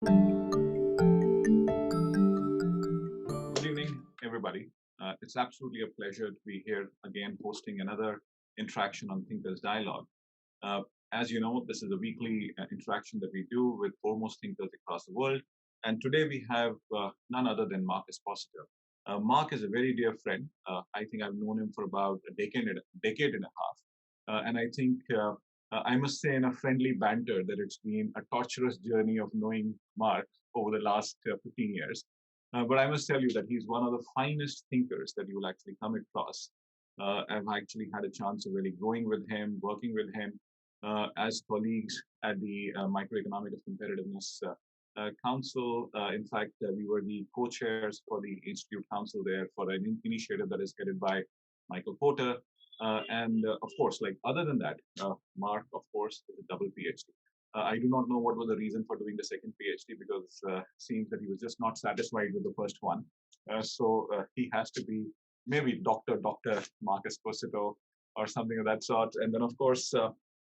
Good evening, everybody. It's absolutely a pleasure to be here again hosting another interaction on Thinkers Dialog. Uh, as you know, this is a weekly interaction that we do with foremost thinkers across the world. And today we have none other than Mark Esposito. Mark is a very dear friend. I think I've known him for about a decade and a half. And I think I must say, in a friendly banter, that it's been a torturous journey of knowing Mark over the last 15 years. But I must tell you that he's one of the finest thinkers that you will actually come across. I've actually had a chance of really growing with him, working with him as colleagues at the Microeconomic of Competitiveness Council. In fact, we were the co-chairs for the Institute Council there for an initiative that is headed by Michael Porter. And of course, like other than that, Mark, of course, is a double PhD. I do not know what was the reason for doing the second PhD because it seems that he was just not satisfied with the first one. So he has to be maybe Dr. Mark Esposito or something of that sort. And then, of course,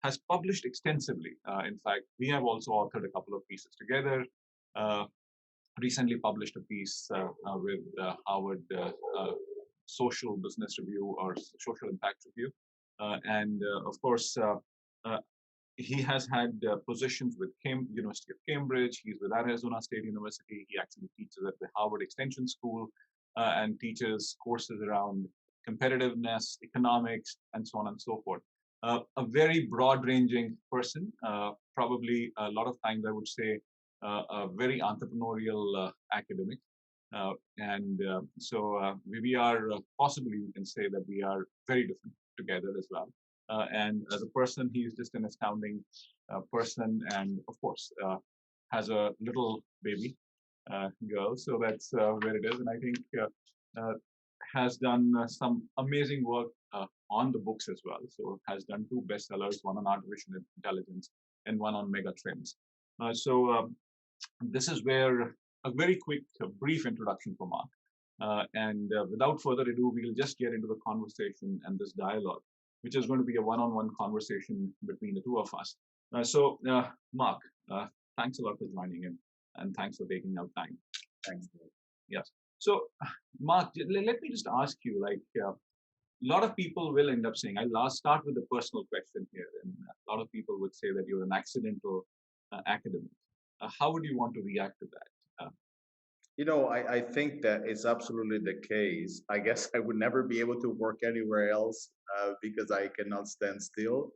has published extensively. In fact, we have also authored a couple of pieces together. Recently published a piece with Harvard Social Business Review or Social Impact Review. And of course, he has had positions with University of Cambridge. He's with Arizona State University. He actually teaches at the Harvard Extension School and teaches courses around competitiveness, economics, and so on and so forth. A very broad-ranging person, probably a lot of times I would say a very entrepreneurial academic. So we are possibly we can say that we are very different together as well. And as a person, he is just an astounding person, and of course, has a little baby girl. So that's where it is, and I think has done some amazing work on the books as well. So has done two bestsellers, one on artificial intelligence and one on mega trends. So this is where a very quick, brief introduction for Mark. And without further ado, we'll just get into the conversation and this dialogue, which is going to be a one-on-one conversation between the two of us. Mark, thanks a lot for joining in, and thanks for taking out time. Thanks. Yes. So, Mark, let me just ask you, like, a lot of people will end up saying, I'll start with a personal question here, and a lot of people would say that you're an accidental academic. How would you want to react to that? I think that it's absolutely the case. I guess I would never be able to work anywhere else because I cannot stand still.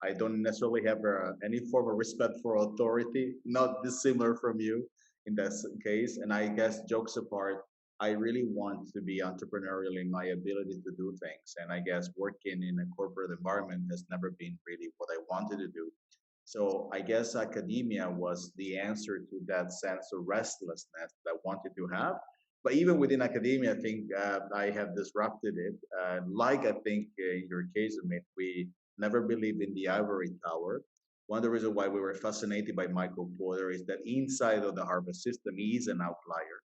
I don't necessarily have any form of respect for authority, not dissimilar from you in that case. And I guess, jokes apart, I really want to be entrepreneurial in my ability to do things. And I guess working in a corporate environment has never been really what I wanted to do. So I guess academia was the answer to that sense of restlessness that I wanted to have. But even within academia, I think I have disrupted it. Like I think in your case, Amit, we never believed in the ivory tower. One of the reasons why we were fascinated by Michael Porter is that inside of the Harvard system, he is an outlier.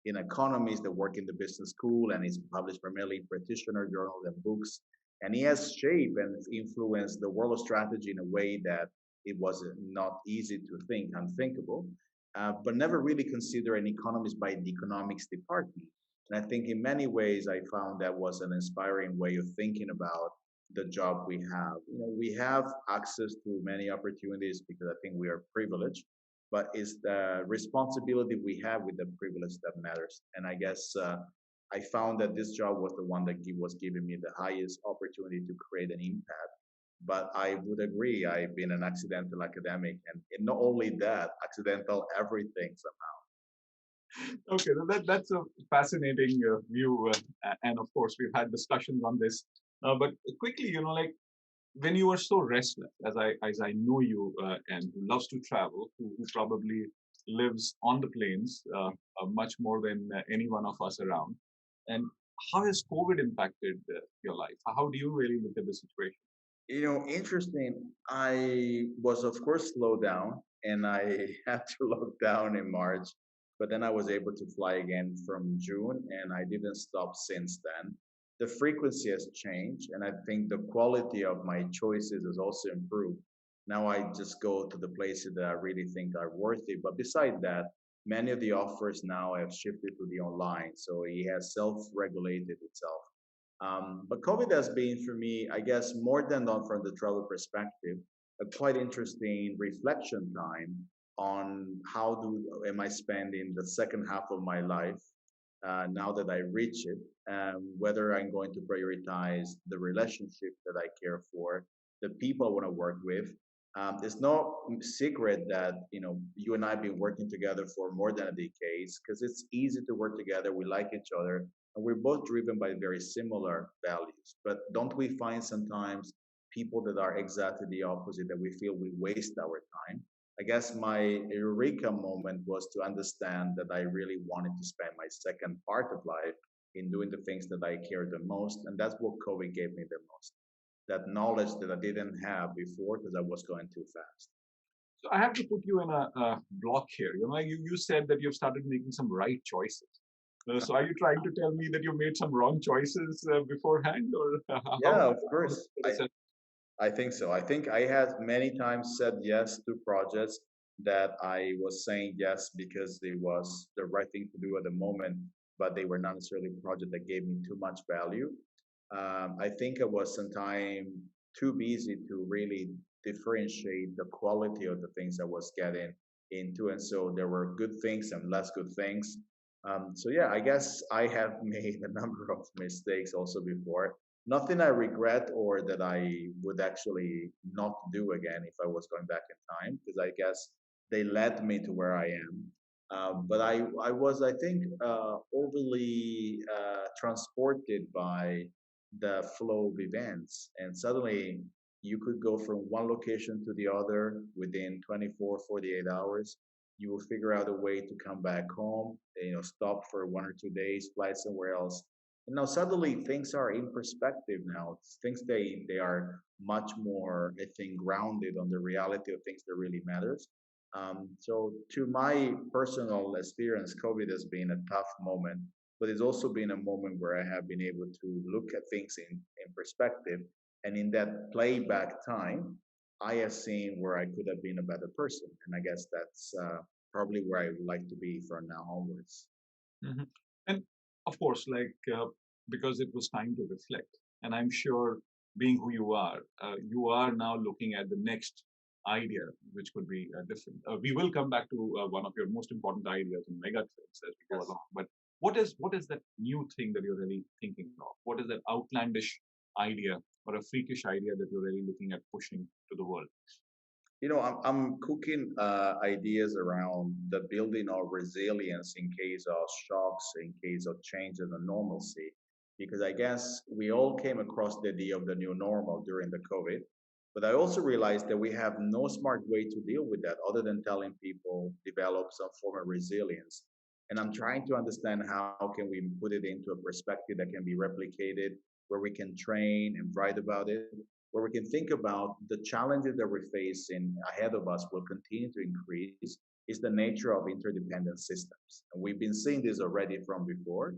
In economists that work in the business school and is published primarily in practitioner journals and books. And he has shaped and influenced the world of strategy in a way that it was not easy to think, unthinkable, but never really considered an economist by the economics department. And I think in many ways, I found that was an inspiring way of thinking about the job we have. We have access to many opportunities because I think we are privileged, but it's the responsibility we have with the privilege that matters. And I guess I found that this job was the one that was giving me the highest opportunity to create an impact. But I would agree, I've been an accidental academic, and not only that, accidental everything somehow. Okay, that's a fascinating view, and of course we've had discussions on this. But quickly, like when you are so restless, as I know you, and who loves to travel, who probably lives on the plains much more than any one of us around, and how has COVID impacted your life? How do you really look at the situation? Interesting. I was, of course, slowed down and I had to lock down in March, but then I was able to fly again from June and I didn't stop since then. The frequency has changed and I think the quality of my choices has also improved. Now I just go to the places that I really think are worthy. But beside that, many of the offers now have shifted to the online. So it has self-regulated itself. But COVID has been for me, I guess, more than on from the travel perspective, a quite interesting reflection time on how do am I spending the second half of my life now that I reach it, whether I'm going to prioritize the relationship that I care for, the people I want to work with. It's no secret that you and I have been working together for more than a decade because it's easy to work together. We like each other, and we're both driven by very similar values. But don't we find sometimes people that are exactly the opposite that we feel we waste our time? I guess my eureka moment was to understand that I really wanted to spend my second part of life in doing the things that I care the most. And that's what COVID gave me the most. That knowledge that I didn't have before because I was going too fast. So I have to put you in a block here. You said that you've started making some right choices. So are you trying to tell me that you made some wrong choices beforehand, or Yeah, of how course. I think so. I think I had many times said yes to projects that I was saying yes because it was the right thing to do at the moment, but they were not necessarily a project that gave me too much value. I think I was sometimes too busy to really differentiate the quality of the things I was getting into. And so there were good things and less good things. So yeah, I guess I have made a number of mistakes also before. Nothing I regret or that I would actually not do again if I was going back in time, because I guess they led me to where I am. But I was, I think, overly transported by the flow of events. And suddenly you could go from one location to the other within 24, 48 hours. You will figure out a way to come back home, stop for 1 or 2 days, fly somewhere else. And now suddenly things are in perspective now. Things they are much more, I think, grounded on the reality of things that really matters. So to my personal experience, COVID has been a tough moment, but it's also been a moment where I have been able to look at things in perspective. And in that playback time, I have seen where I could have been a better person. And I guess that's probably where I would like to be from now onwards. Mhm. And of course, because it was time to reflect, and I'm sure being who you are now looking at the next idea, which could be different. We will come back to one of your most important ideas in megatrends as we go Yes. along. But what is that new thing that you're really thinking of? What is that outlandish idea or a freakish idea that you're really looking at pushing to the world? I'm cooking ideas around the building of resilience in case of shocks, in case of changes in normalcy, because I guess we all came across the idea of the new normal during the COVID. But I also realized that we have no smart way to deal with that other than telling people develop some form of resilience. And I'm trying to understand how can we put it into a perspective that can be replicated, where we can train and write about it, where we can think about the challenges that we're facing ahead of us will continue to increase is the nature of interdependent systems. And we've been seeing this already from before.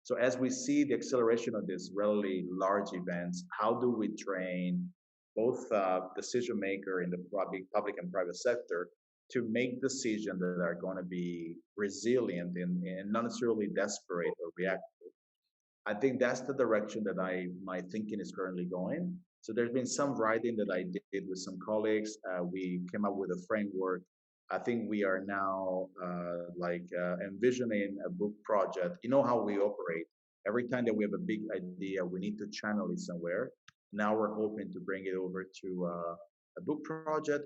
So as we see the acceleration of these really large events, how do we train both decision maker in the public and private sector to make decisions that are going to be resilient and not necessarily desperate or reactive? I think that's the direction that my thinking is currently going. So there's been some writing that I did with some colleagues. We came up with a framework. I think we are now envisioning a book project. You know how we operate. Every time that we have a big idea, we need to channel it somewhere. Now we're hoping to bring it over to a book project.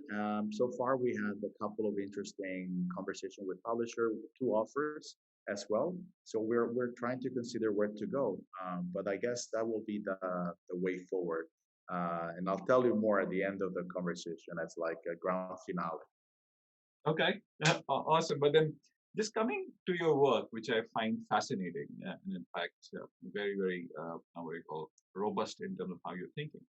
So far, we had a couple of interesting conversations with publisher, two offers as well. So we're trying to consider where to go. But I guess that will be the way forward. And I'll tell you more at the end of the conversation. That's like a ground finale. Okay, awesome. But then, just coming to your work, which I find fascinating, and in fact, very, very, what do you call, robust in terms of how you're thinking.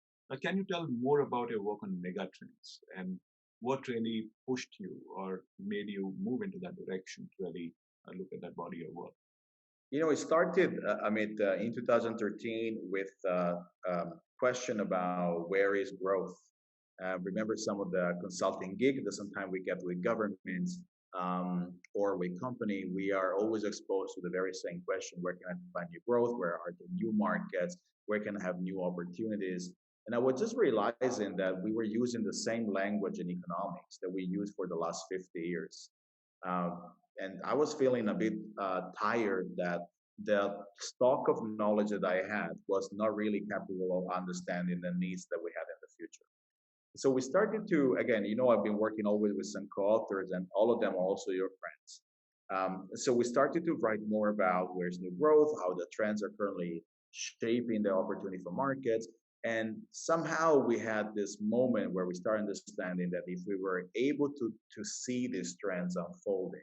Can you tell more about your work on megatrends and what really pushed you or made you move into that direction to really look at that body of work? It started, in 2013 with question about where is growth. Remember some of the consulting gig that sometimes we get with governments or with company, we are always exposed to the very same question: where can I find new growth? Where are the new markets? Where can I have new opportunities? And I was just realizing that we were using the same language in economics that we used for the last 50 years. Um, and I was feeling a bit tired that the stock of knowledge that I had was not really capable of understanding the needs that we had in the future. So we started to, again, I've been working always with some co-authors, and all of them are also your friends. So we started to write more about where's new growth, how the trends are currently shaping the opportunity for markets. And somehow we had this moment where we started understanding that if we were able to see these trends unfolding,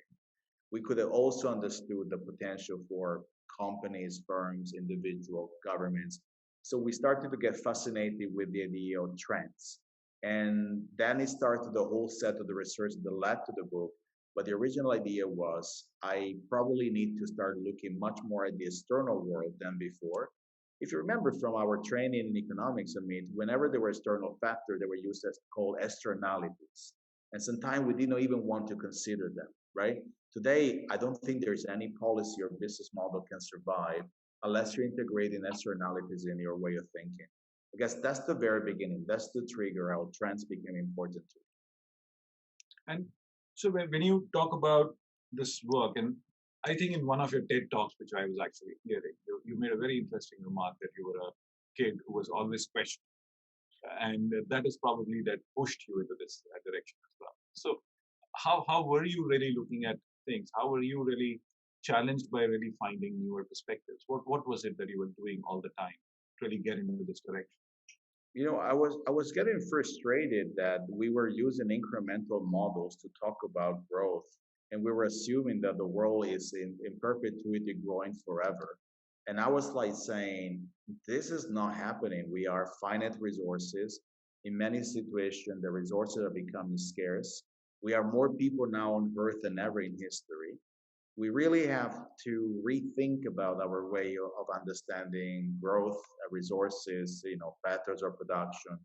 we could have also understood the potential for companies, firms, individual governments. So we started to get fascinated with the idea of trends. And then it started the whole set of the research that led to the book. But the original idea was I probably need to start looking much more at the external world than before. If you remember from our training in economics, whenever there were external factors, they were used as called externalities. And sometimes we didn't even want to consider them, right? Today, I don't think there's any policy or business model can survive unless you're integrating externalities in your way of thinking. I guess that's the very beginning. That's the trigger how trends became important to me. And so when you talk about this work, and I think in one of your TED Talks, which I was actually hearing, you made a very interesting remark that you were a kid who was always questioning. And that is probably that pushed you into this direction as well. So how were you really looking at things? How were you really challenged by really finding newer perspectives? What was it that you were doing all the time to really get into this direction? I was getting frustrated that we were using incremental models to talk about growth, and we were assuming that the world is in perpetuity growing forever. And I was like saying, this is not happening. We are finite resources. In many situations, the resources are becoming scarce. We are more people now on Earth than ever in history. We really have to rethink about our way of understanding growth, resources, patterns of production.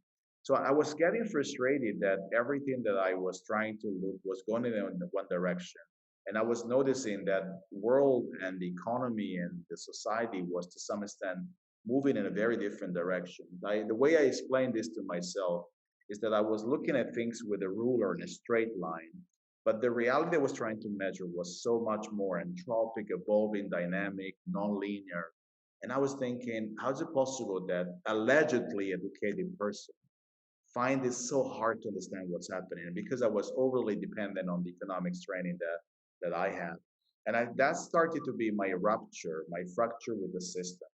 So I was getting frustrated that everything that I was trying to look was going in one direction. And I was noticing that world and the economy and the society was to some extent moving in a very different direction. The way I explained this to myself is that I was looking at things with a ruler in a straight line, but the reality I was trying to measure was so much more entropic, evolving, dynamic, non-linear. And I was thinking, how is it possible that allegedly educated person find it so hard to understand what's happening? And because I was overly dependent on the economics training that I had. And that started to be my rupture, my fracture with the system.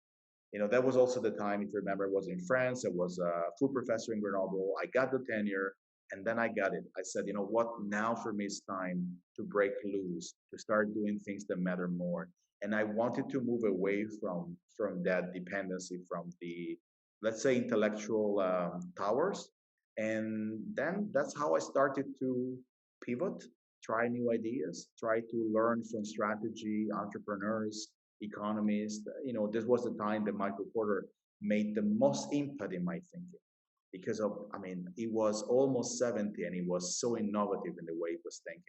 That was also the time, if you remember, I was in France. I was a food professor in Grenoble. I got the tenure, and then I got it. I said, you know what? Now for me, it's time to break loose, to start doing things that matter more. And I wanted to move away from that dependency from the, let's say, intellectual towers. And then that's how I started to pivot, try new ideas, try to learn from strategy, entrepreneurs, economists. This was the time that Michael Porter made the most impact in my thinking because he was almost 70 and he was so innovative in the way he was thinking.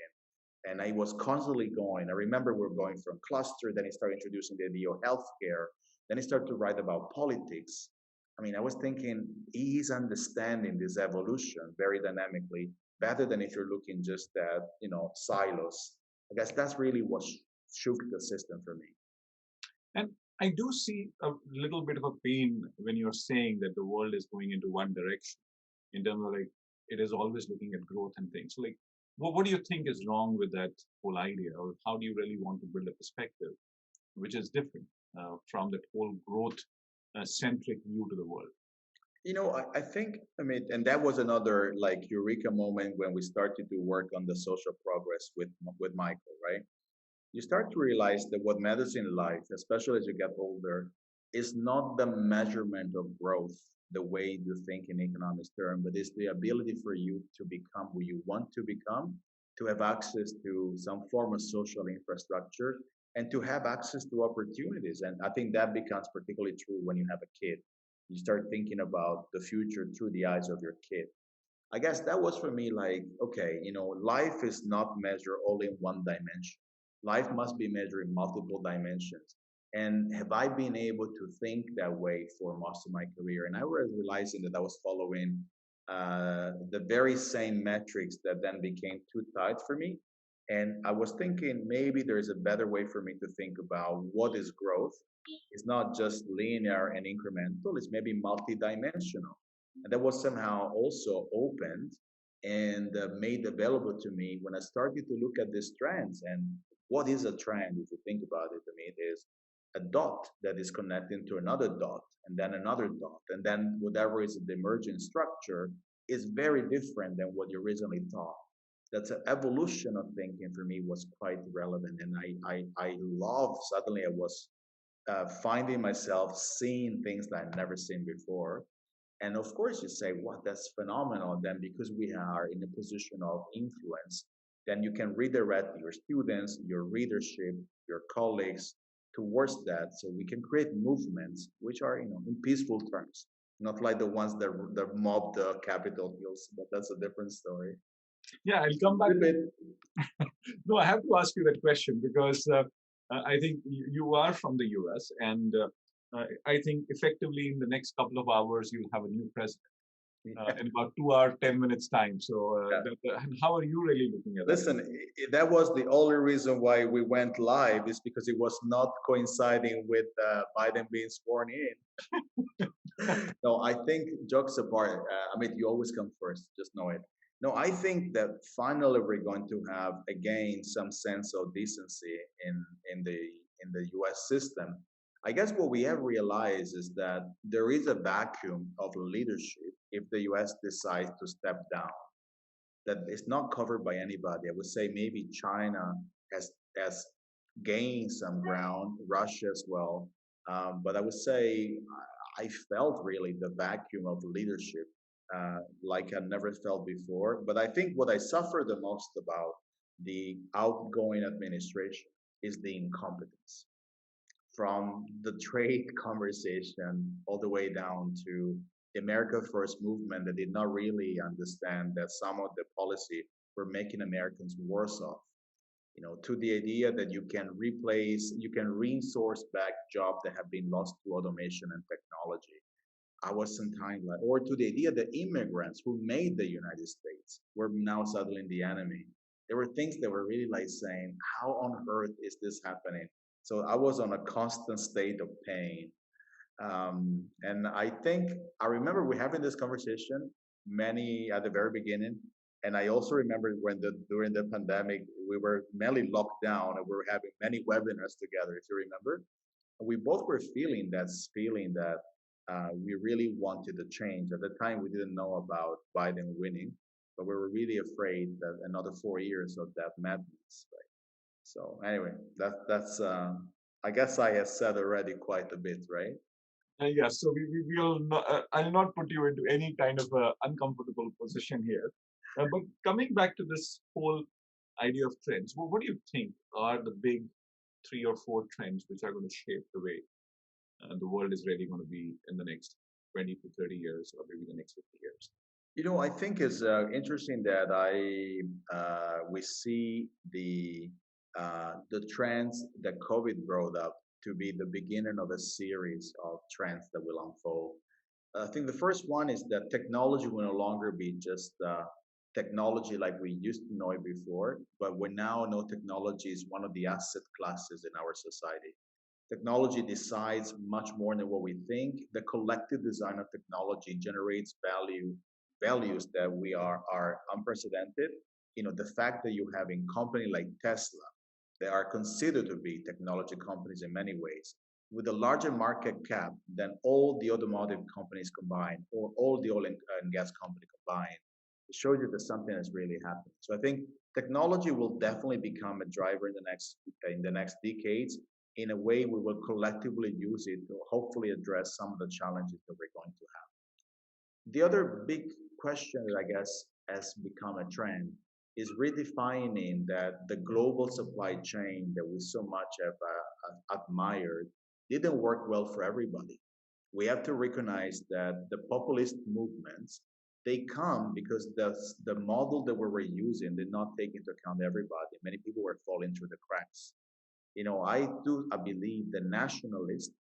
And I was constantly going. I remember we were going from cluster, then he started introducing the idea of healthcare, then he started to write about politics. I was thinking he's understanding this evolution very dynamically, better than if you're looking just at, silos. I guess that's really what shook the system for me. And I do see a little bit of a pain when you're saying that the world is going into one direction in terms of like it is always looking at growth and things. So like, what do you think is wrong with that whole idea, or how do you really want to build a perspective which is different from that whole growth centric view to the world? I think, and that was another like eureka moment when we started to work on the social progress with Michael, right? You start to realize that what matters in life, especially as you get older, is not the measurement of growth, the way you think in economics terms, but it's the ability for you to become who you want to become, to have access to some form of social infrastructure, and to have access to opportunities. And I think that becomes particularly true when you have a kid. You start thinking about the future through the eyes of your kid. I guess that was for me like, okay, life is not measured only in one dimension. Life must be measured in multiple dimensions. And have I been able to think that way for most of my career? And I was realizing that I was following the very same metrics that then became too tight for me. And I was thinking maybe there's a better way for me to think about what is growth. It's not just linear and incremental, it's maybe multidimensional. And that was somehow also opened and made available to me when I started to look at these trends. And what is a trend, if you think about it? I mean, it is a dot that is connecting to another dot, and then another dot, and then whatever is the emerging structure is very different than what you originally thought. That's an evolution of thinking for me was quite relevant, and I love. Suddenly, I was finding myself seeing things that I've never seen before. And of course, you say, "What? That's phenomenal." Then, because we are in a position of influence, then you can redirect your students, your readership, your colleagues towards that. So we can create movements which are, in peaceful terms, not like the ones that mob the Capitol hills. But that's a different story. Yeah, I'll come back. No, I have to ask you that question because I think you are from the US, and I think effectively in the next couple of hours you'll have a new president in about 2 hours, 10 minutes time. So, and how are you really looking at that? Listen, that was the only reason why we went live is because it was not coinciding with Biden being sworn in. No, I think jokes apart, Amit, you always come first. Just know it. No, I think that finally we're going to have again some sense of decency in the U.S. system. I guess what we have realized is that there is a vacuum of leadership if the U.S. decides to step down that is not covered by anybody. I would say maybe China has gained some ground, Russia as well. But I would say I felt really the vacuum of leadership like I never felt before. But I think what I suffer the most about the outgoing administration is the incompetence from the trade conversation all the way down to the America First movement that did not really understand that some of the policy were making Americans worse off. To the idea that you can resource back jobs that have been lost to automation and technology. I was sometimes like, or to the idea that immigrants who made the United States were now suddenly the enemy. There were things that were really like saying, how on earth is this happening? So I was on a constant state of pain. And I think I remember we having this conversation many at the very beginning. And I also remember when during the pandemic, we were mainly locked down and we were having many webinars together, if you remember. And we both were feeling that we really wanted to change. At the time, we didn't know about Biden winning, but we were really afraid that another 4 years of that madness. Right? So anyway, that's I guess I have said already quite a bit, right? Yeah, so we will not, I'll not put you into any kind of uncomfortable position here. But coming back to this whole idea of trends, what do you think are the big 3 or 4 trends which are going to shape the way the world is really going to be in the next 20 to 30 years, or maybe the next 50 years? I think it's interesting that we see the trends that COVID brought up to be the beginning of a series of trends that will unfold. I think the first one is that technology will no longer be just technology like we used to know it before, but we now know technology is one of the asset classes in our society. Technology decides much more than what we think. The collective design of technology generates values that we are unprecedented. The fact that you have a company like Tesla, they are considered to be technology companies in many ways, with a larger market cap than all the automotive companies combined or all the oil and gas companies combined. It shows you that something has really happened. So I think technology will definitely become a driver in the next decades. In a way, we will collectively use it to hopefully address some of the challenges that we're going to have. The other big question that I guess has become a trend is redefining that the global supply chain that we so much have admired didn't work well for everybody. We have to recognize that the populist movements they come because the model that we were using did not take into account everybody. Many people were falling through the cracks. I believe the nationalists,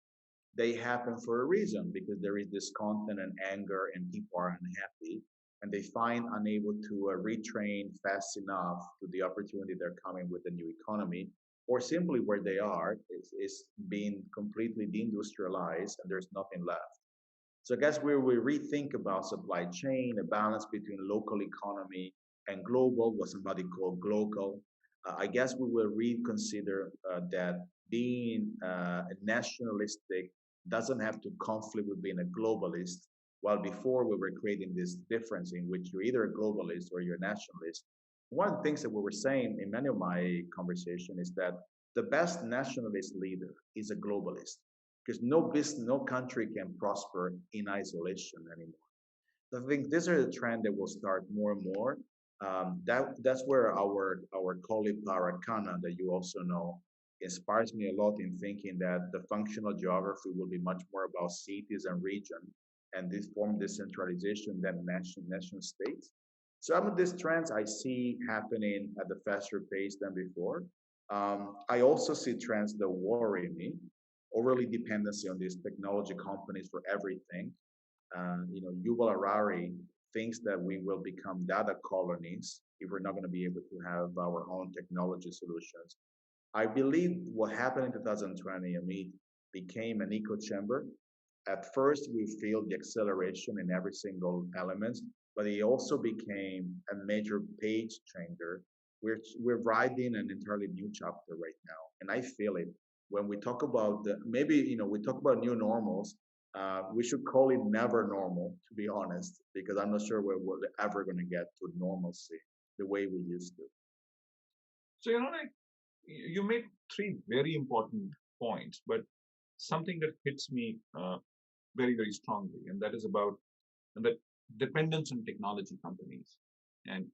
they happen for a reason because there is discontent and anger and people are unhappy and they find unable to retrain fast enough to the opportunity they're coming with the new economy, or simply where they are is being completely deindustrialized and there's nothing left. So I guess where we rethink about supply chain, a balance between local economy and global, what somebody called global, I guess we will reconsider that being nationalistic doesn't have to conflict with being a globalist. While before we were creating this difference in which you're either a globalist or you're a nationalist. One of the things that we were saying in many of my conversation is that the best nationalist leader is a globalist because no business, no country can prosper in isolation anymore. So I think this is a trend that will start more and more. That's where our colleague Parakana, that you also know, inspires me a lot in thinking that the functional geography will be much more about cities and region and this form decentralization than nation states. Some of these trends I see happening at a faster pace than before. I also see trends that worry me, overly dependency on these technology companies for everything. Yuval Harari thinks that we will become data colonies if we're not going to be able to have our own technology solutions. I believe what happened in 2020, Amit, became an echo chamber. At first, we feel the acceleration in every single element, but it also became a major page changer. We're writing an entirely new chapter right now, and I feel it. When we talk about we talk about new normals, we should call it never normal, to be honest, because I'm not sure we're ever going to get to normalcy the way we used to. So, like you made three very important points, but something that hits me very, very strongly, and that is about the dependence on technology companies. And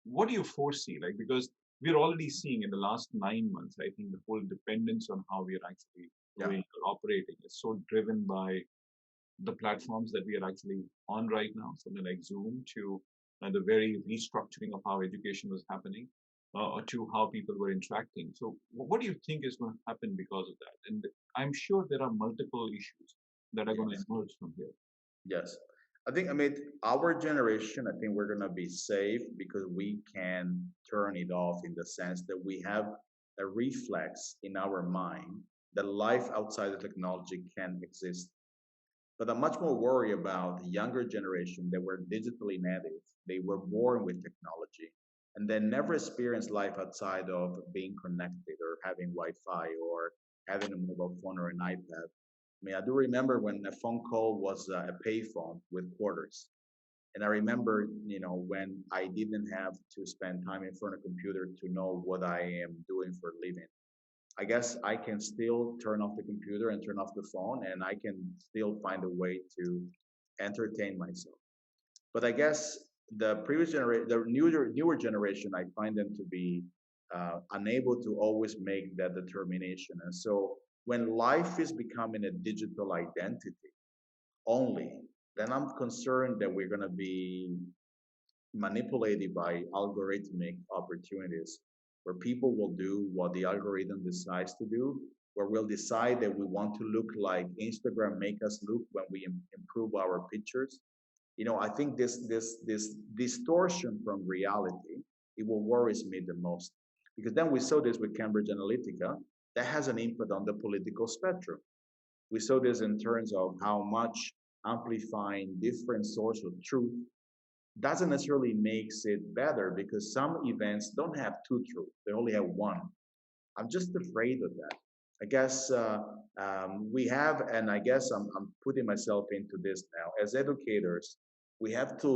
what do you foresee? Like, because we're already seeing in the last 9 months, I think the whole dependence on how we are actually doing or operating is so driven by the platforms that we are actually on right now, something like Zoom, to the very restructuring of how education was happening, or to how people were interacting. So, what do you think is going to happen because of that? And I'm sure there are multiple issues that are going to Yes. emerge from here. Yes. I mean, our generation, I think we're going to be safe because we can turn it off in the sense that we have a reflex in our mind that life outside of technology can exist. But I'm much more worried about the younger generation that were digitally native. They were born with technology and then never experienced life outside of being connected or having Wi-Fi or having a mobile phone or an iPad. I mean, I do remember when a phone call was a payphone with quarters. And I remember, when I didn't have to spend time in front of a computer to know what I am doing for a living. I guess I can still turn off the computer and turn off the phone, and I can still find a way to entertain myself. But I guess the previous generation, the newer generation, I find them to be unable to always make that determination. And so when life is becoming a digital identity only, then I'm concerned that we're going to be manipulated by algorithmic opportunities where people will do what the algorithm decides to do, where we'll decide that we want to look like Instagram make us look when we improve our pictures. I think this distortion from reality, it will worries me the most because then we saw this with Cambridge Analytica that has an impact on the political spectrum. We saw this in terms of how much amplifying different sources of truth doesn't necessarily makes it better because some events don't have two truths; they only have one. I'm just afraid of that. I guess we have, and I guess I'm putting myself into this now. As educators, we have to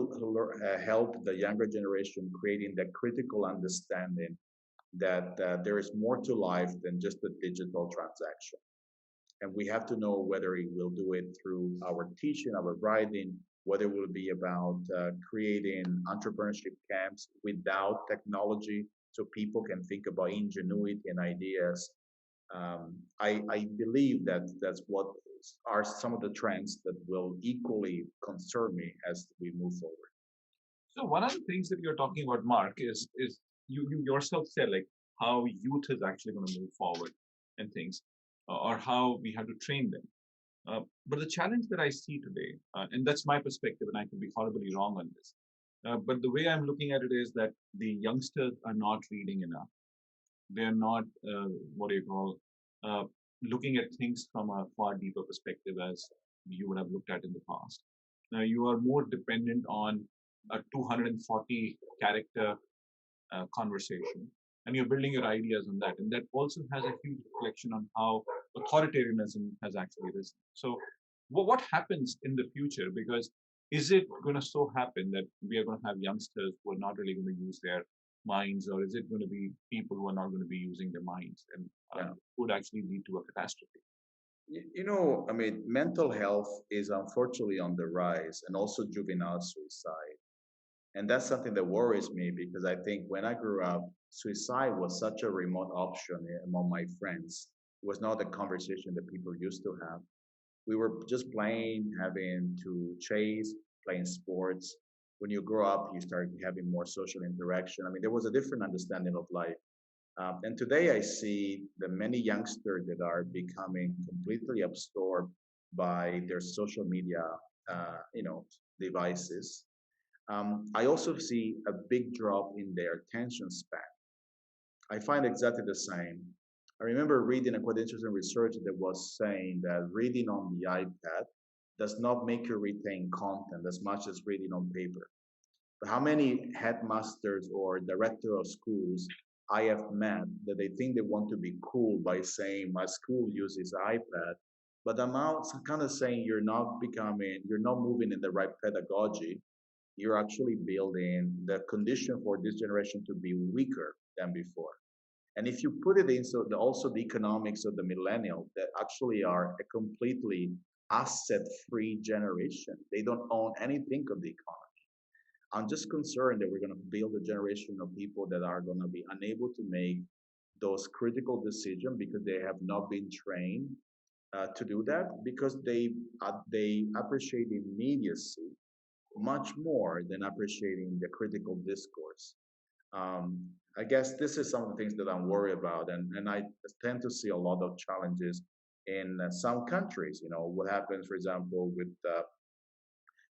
help the younger generation creating that critical understanding that there is more to life than just a digital transaction. And we have to know whether it will do it through our teaching, our writing, whether it will be about creating entrepreneurship camps without technology so people can think about ingenuity and ideas. I believe that that's what are some of the trends that will equally concern me as we move forward. So one of the things that you're talking about, Mark, is you yourself said like how youth is actually going to move forward and things, or how we have to train them. But the challenge that I see today, and that's my perspective, and I could be horribly wrong on this, but the way I'm looking at it is that the youngsters are not reading enough. They're not, what do you call, uh, looking at things from a far deeper perspective as you would have looked at in the past. Now you are more dependent on a 240 character conversation, and you're building your ideas on that. And that also has a huge reflection on how authoritarianism has actually risen. So, what happens in the future? Because is it going to so happen that we are going to have youngsters who are not really going to use their minds, or is it going to be people who are not going to be using their minds and Yeah. would actually lead to a catastrophe? I mean, mental health is unfortunately on the rise, and also juvenile suicide. And that's something that worries me because I think when I grew up, suicide was such a remote option among my friends. It was not a conversation that people used to have. We were just playing, having to chase, playing sports. When you grow up, you start having more social interaction. I mean, there was a different understanding of life. And today I see the many youngsters that are becoming completely absorbed by their social media, uh, you know, devices. I also see a big drop in their attention span. I find exactly the same. I remember reading a quite interesting research that was saying that reading on the iPad does not make you retain content as much as reading on paper. But how many headmasters or director of schools I have met that they think they want to be cool by saying my school uses iPad, but I'm out kind of saying you're not moving in the right pedagogy. You're actually building the condition for this generation to be weaker than before. And if you put it in, so also the economics of the millennial that actually are a completely asset-free generation. They don't own anything of the economy. I'm just concerned that we're going to build a generation of people that are going to be unable to make those critical decisions because they have not been trained to do that because they appreciate immediacy much more than appreciating the critical discourse. I guess this is some of the things that I'm worried about, and I tend to see a lot of challenges in some countries. You know, what happens, for example, with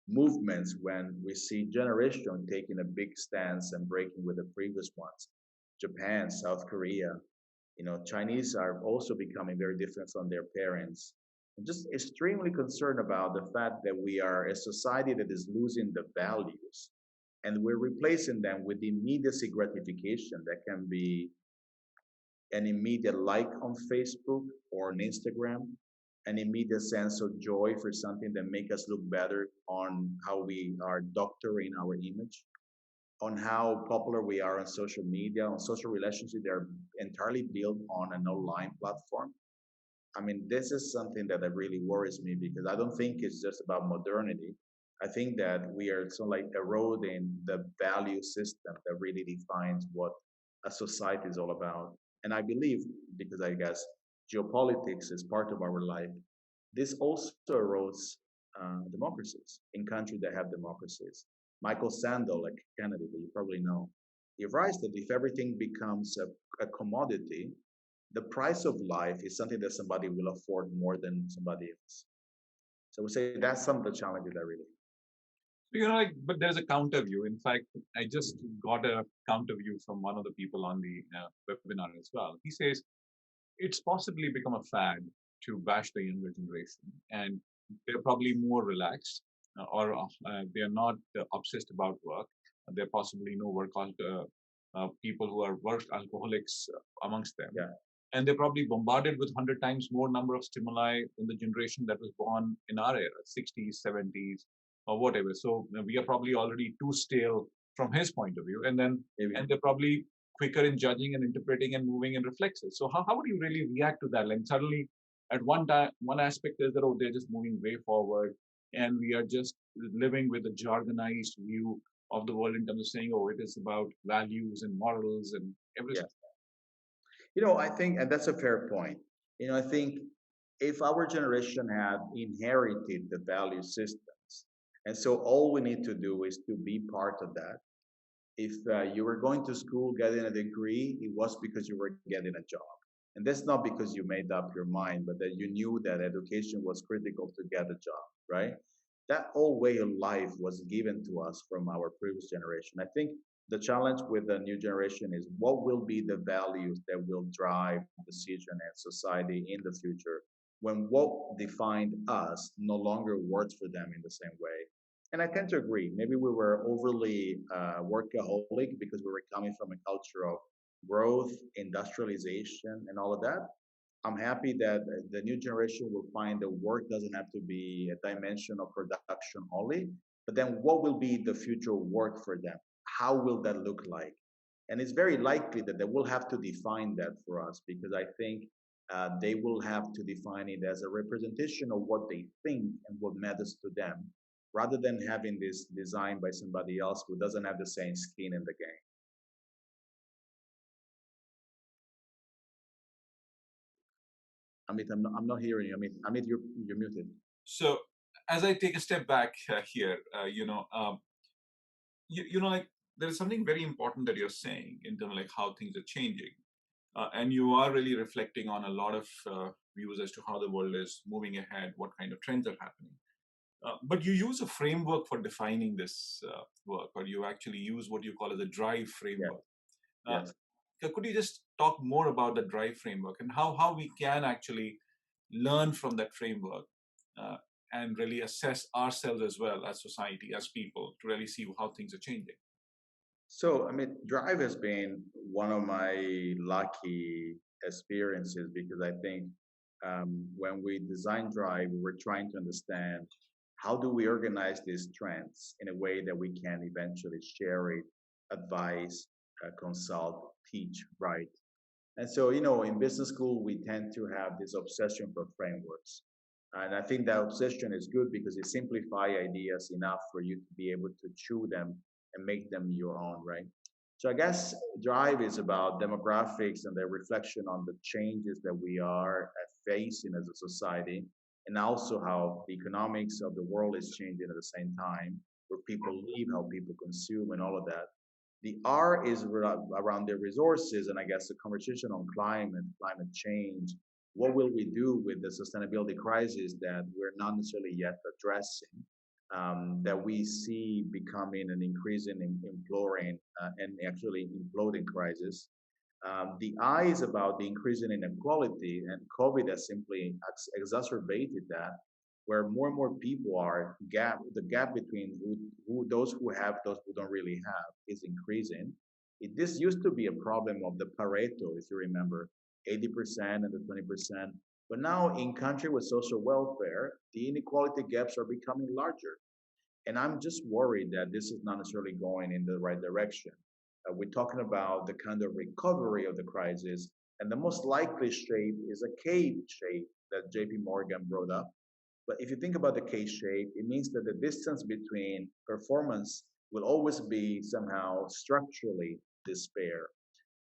movements when we see generation taking a big stance and breaking with the previous ones. Japan, South Korea, Chinese are also becoming very different from their parents. I'm just extremely concerned about the fact that we are a society that is losing the values and we're replacing them with immediacy gratification that can be an immediate like on Facebook or on Instagram, an immediate sense of joy for something that make us look better on how we are doctoring our image, on how popular we are on social media, on social relationships that are entirely built on an online platform. I mean, this is something that really worries me because I don't think it's just about modernity. I think that we are so like eroding the value system that really defines what a society is all about. And I believe, because I guess geopolitics is part of our life, this also erodes democracies in countries that have democracies. Michael Sandel, like Kennedy, that you probably know, he writes that if everything becomes a commodity, the price of life is something that somebody will afford more than somebody else. So we say that's some of the challenges that really. Like, but there's a counter view. In fact, I just got a counter view from one of the people on the webinar as well. He says it's possibly become a fad to bash the younger generation, and they're probably more relaxed, or they're not obsessed about work. There are possibly no people who are work alcoholics amongst them. Yeah. And they're probably bombarded with 100 times more number of stimuli in the generation that was born in our era, 60s, 70s, or whatever. So we are probably already too stale from his point of view. And they're probably quicker in judging and interpreting and moving in reflexes. So how would you really react to that? Like suddenly at one time, one aspect is that, oh, they're just moving way forward and we are just living with a jargonized view of the world in terms of saying, oh, it is about values and morals and everything. I think, and that's a fair point. I think if our generation had inherited the value systems, And so all we need to do is to be part of that. If you were going to school getting a degree, it was because you were getting a job. And that's not because you made up your mind, but that you knew that education was critical to get a job, right? That whole way of life was given to us from our previous generation. I think the challenge with the new generation is what will be the values that will drive decision and society in the future when what defined us no longer works for them in the same way. And I tend to agree. Maybe we were overly workaholic because we were coming from a culture of growth, industrialization, and all of that. I'm happy that the new generation will find that work doesn't have to be a dimension of production only, but then what will be the future work for them? How will that look like? And it's very likely that they will have to define that for us because I think they will have to define it as a representation of what they think and what matters to them, rather than having this designed by somebody else who doesn't have the same skin in the game. I'm not hearing you. Amit, you're muted. So as I take a step back here, like there is something very important that you're saying in terms of like how things are changing. And you are really reflecting on a lot of views as to how the world is moving ahead, what kind of trends are happening. But you use a framework for defining this work, or you actually use what you call as a drive Yes. framework. Uh, Yes. could you just talk more about the drive framework and how we can actually learn from that framework uh, and really assess ourselves as well as society, as people, to really see how things are changing? So, Drive has been one of my lucky experiences because I think when we designed Drive, we were trying to understand how do we organize these trends in a way that we can eventually share it, advise, consult, teach, right? And so, in business school, we tend to have this obsession for frameworks. And I think that obsession is good because it simplifies ideas enough for you to be able to chew them and make them your own, right? So I guess Drive is about demographics and the reflection on the changes that we are facing as a society, and also how the economics of the world is changing at the same time, where people live, how people consume, and all of that. The R is around the resources, and I guess the conversation on climate change. What will we do with the sustainability crisis that we're not necessarily yet addressing? That we see becoming an increasing, imploring, and actually imploding crisis. The I is about the increasing inequality, and COVID has simply exacerbated that, where more and more people are the gap between those who have, those who don't really have, is increasing. This used to be a problem of the Pareto, if you remember, 80% and the 20%. But now in country with social welfare, the inequality gaps are becoming larger. And I'm just worried that this is not necessarily going in the right direction. We're talking about the kind of recovery of the crisis, and the most likely shape is a K shape that JP Morgan brought up. But if you think about the K shape, it means that the distance between performance will always be somehow structurally despair.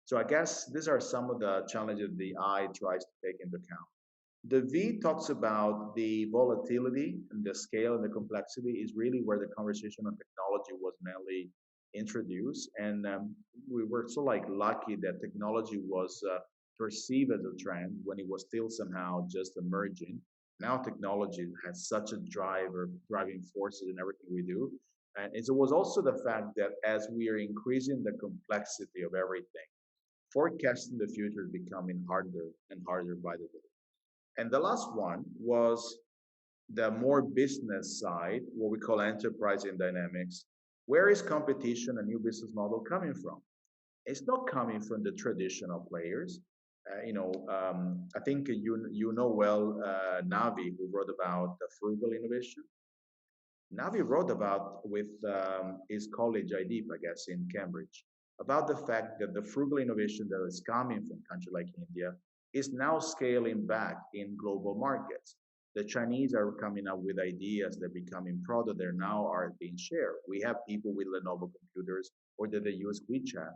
So I guess these are some of the challenges the I tries to take into account. The V talks about the volatility and the scale and the complexity is really where the conversation on technology was mainly introduced. And we were so like lucky that technology was perceived as a trend when it was still somehow just emerging. Now technology has such a driving forces in everything we do. And it was also the fact that as we are increasing the complexity of everything, forecasting the future is becoming harder and harder by the day. And the last one was the more business side, what we call enterprise in dynamics. Where is competition and new business model coming from? It's not coming from the traditional players. I think you know well Navi, who wrote about the frugal innovation. Navi wrote about with his college IDEEP, I guess, in Cambridge, about the fact that the frugal innovation that is coming from countries like India is now scaling back in global markets. The Chinese are coming up with ideas that are becoming product that now are being shared. We have people with Lenovo computers or that they use WeChat.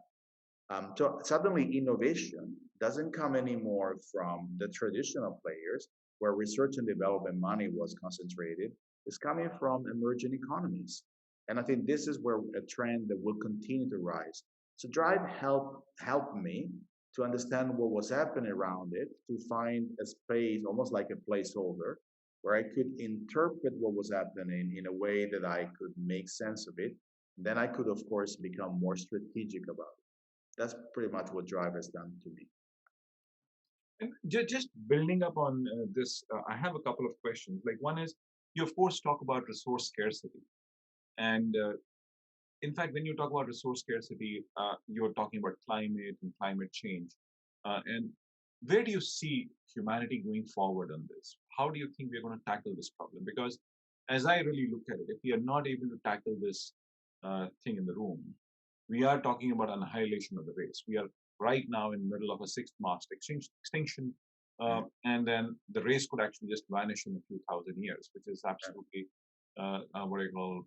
So suddenly innovation doesn't come anymore from the traditional players where research and development money was concentrated, is coming from emerging economies. And I think this is where a trend that will continue to rise. So Drive helped me to understand what was happening around it, to find a space, almost like a placeholder, where I could interpret what was happening in a way that I could make sense of it. Then I could, of course, become more strategic about it. That's pretty much what Drive has done to me. And just building up on this, I have a couple of questions. Like one is, you of course talk about resource scarcity, and in fact, when you talk about resource scarcity, you're talking about climate and climate change. And where do you see humanity going forward on this? How do you think we're going to tackle this problem? Because as I really look at it, if we are not able to tackle this thing in the room, we are talking about annihilation of the race. We are right now in the middle of a sixth mass extinction, and then the race could actually just vanish in a few thousand years, which is absolutely what I call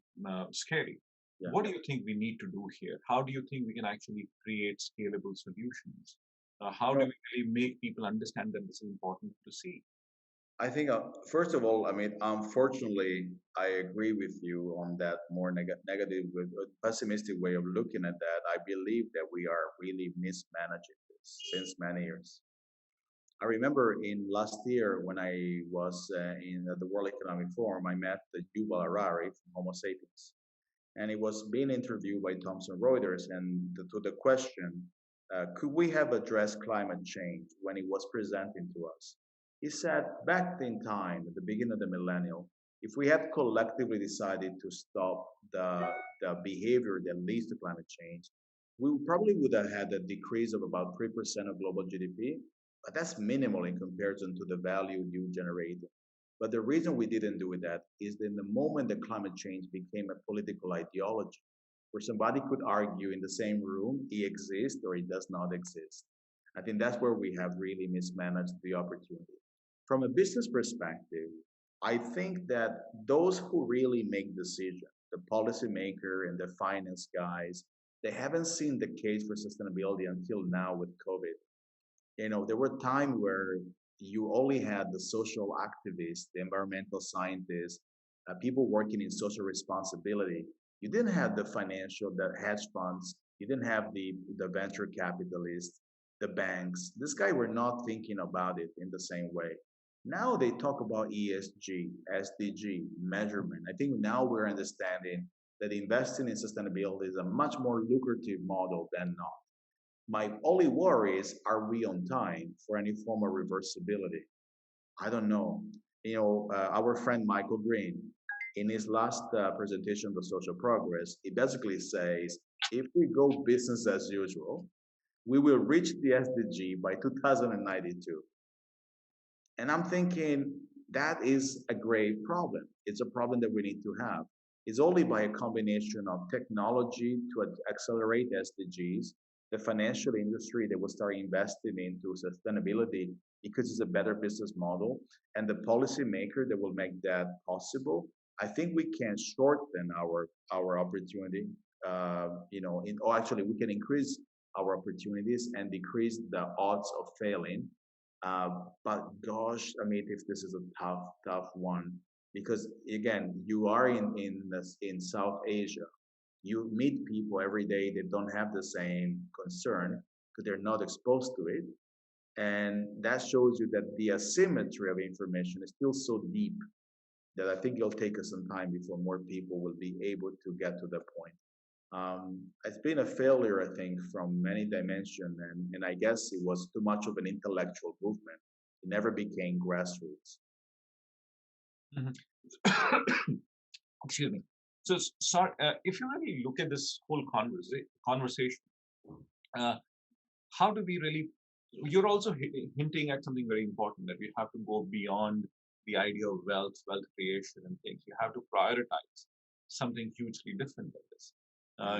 scary. Yeah. What do you think we need to do here? How do you think we can actually create scalable solutions? How do we really make people understand that this is important to see? I think, first of all, I mean, unfortunately, I agree with you on that more negative, pessimistic way of looking at that. I believe that we are really mismanaging this since many years. I remember in last year when I was in the World Economic Forum, I met the Yuval Harari from Homo sapiens, and he was being interviewed by Thomson Reuters, and to the question, could we have addressed climate change when he was presenting to us? He said, back in time, at the beginning of the millennium, if we had collectively decided to stop the behavior that leads to climate change, we probably would have had a decrease of about 3% of global GDP, but that's minimal in comparison to the value you generate. But the reason we didn't do that is that in the moment that climate change became a political ideology, where somebody could argue in the same room, he exists or he does not exist. I think that's where we have really mismanaged the opportunity. From a business perspective, I think that those who really make decisions, the policymaker and the finance guys, they haven't seen the case for sustainability until now with COVID. You know, there were times where you only had the social activists, the environmental scientists, people working in social responsibility. You didn't have the financial, the hedge funds. You didn't have the venture capitalists, the banks. This guy were not thinking about it in the same way. Now they talk about ESG, SDG, measurement. I think now we're understanding that investing in sustainability is a much more lucrative model than not. My only worry is, are we on time for any form of reversibility? I don't know. You know, our friend Michael Green, in his last presentation of social progress, he basically says, if we go business as usual, we will reach the SDG by 2092. And I'm thinking that is a grave problem. It's a problem that we need to have. It's only by a combination of technology to accelerate SDGs, the financial industry that will start investing into sustainability because it's a better business model, and the policymaker that will make that possible. I think we can shorten our opportunity. Or actually, we can increase our opportunities and decrease the odds of failing. But gosh, I mean, if this is a tough one, because again, you are in South Asia, you meet people every day that don't have the same concern because they're not exposed to it, and that shows you that the asymmetry of information is still so deep that I think it'll take us some time before more people will be able to get to the point. It's been a failure, I think, from many dimensions, and I guess it was too much of an intellectual movement. It never became grassroots. Mhm. Excuse me. So, sorry, if you really look at this whole conversation, how do we really? You're also hinting at something very important, that we have to go beyond the idea of wealth creation and things. You have to prioritize something hugely different than this.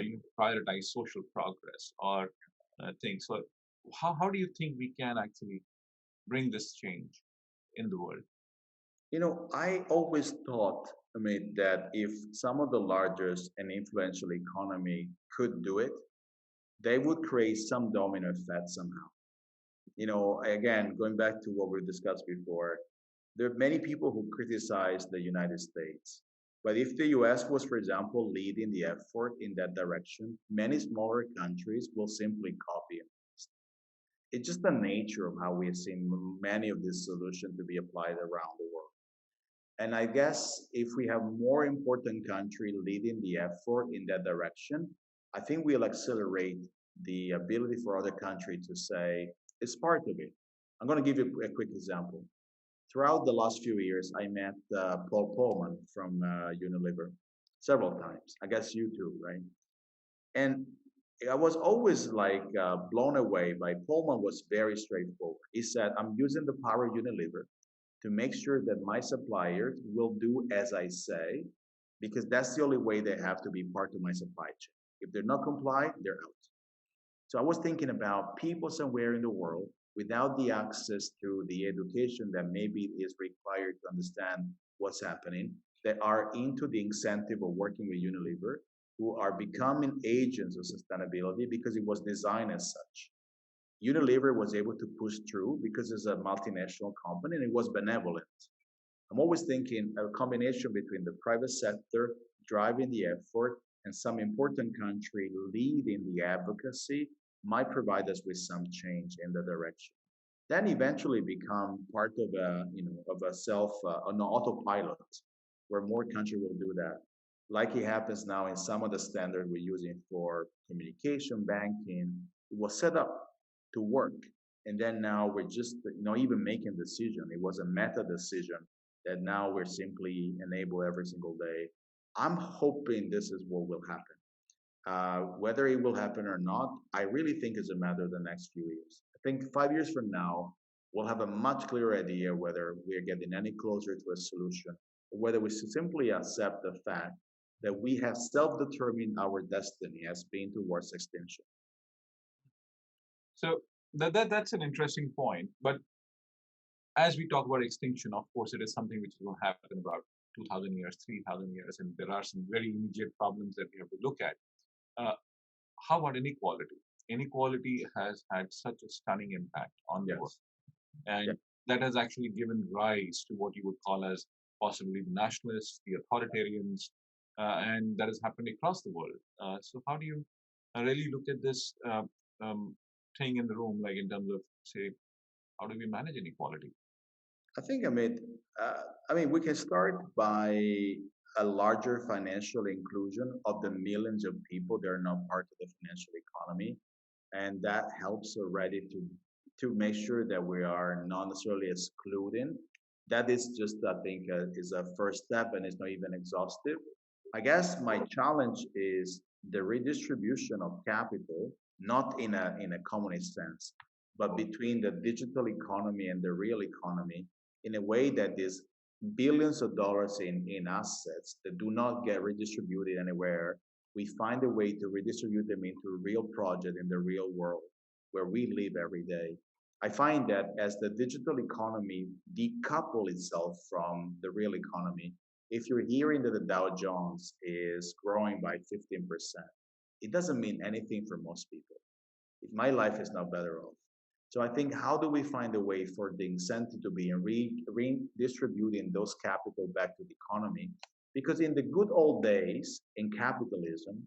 You prioritize social progress or things. So, how do you think we can actually bring this change in the world? You know, I always thought, I mean, that if some of the largest and influential economy could do it, they would create some domino effect somehow. You know, again, going back to what we discussed before, there are many people who criticize the United States. But if the US was, for example, leading the effort in that direction, many smaller countries will simply copy it. It's just the nature of how we've seen many of these solutions to be applied around the world. And I guess if we have more important country leading the effort in that direction, I think we'll accelerate the ability for other countries to say it's part of it. I'm going to give you a quick example. Throughout the last few years, I met Paul Pullman from Unilever several times. I guess you too, right? And I was always like blown away by Pullman was very straightforward. He said, I'm using the power of Unilever to make sure that my suppliers will do as I say, because that's the only way they have to be part of my supply chain. If they're not compliant, they're out. So I was thinking about people somewhere in the world without the access to the education that maybe is required to understand what's happening, that are into the incentive of working with Unilever, who are becoming agents of sustainability because it was designed as such. Unilever was able to push through because it's a multinational company and it was benevolent. I'm always thinking a combination between the private sector driving the effort and some important country leading the advocacy might provide us with some change in the direction. Then eventually become part of a an autopilot where more country will do that. Like it happens now in some of the standards we're using for communication, banking, it was set up to work. And then now we're just not even making decision. It was a meta decision that now we're simply enable every single day. I'm hoping this is what will happen. Whether it will happen or not, I really think is a matter of the next few years. I think 5 years from now, we'll have a much clearer idea whether we're getting any closer to a solution, or whether we should simply accept the fact that we have self-determined our destiny as being towards extinction. So that's an interesting point. But as we talk about extinction, of course, it is something which will happen in about 2,000 years, 3,000 years, and there are some very immediate problems that we have to look at. How about inequality? Inequality has had such a stunning impact on the world, and that has actually given rise to what you would call as possibly the nationalists, the authoritarians, and that has happened across the world. So how do you really look at this thing in the room, like in terms of, say, how do we manage inequality? I think, we can start by a larger financial inclusion of the millions of people that are not part of the financial economy, and that helps already to make sure that we are not necessarily excluding. That is just, I think, is a first step, and it's not even exhaustive. I guess my challenge is the redistribution of capital, not in a communist sense, but between the digital economy and the real economy in a way that is billions of dollars in assets that do not get redistributed anywhere. We find a way to redistribute them into real project in the real world where we live every day. I find that as the digital economy decouple itself from the real economy, if you're hearing that the Dow Jones is growing by 15%, it doesn't mean anything for most people. If my life is not better off. So I think how do we find a way for the incentive to be redistributing those capital back to the economy? Because in the good old days in capitalism,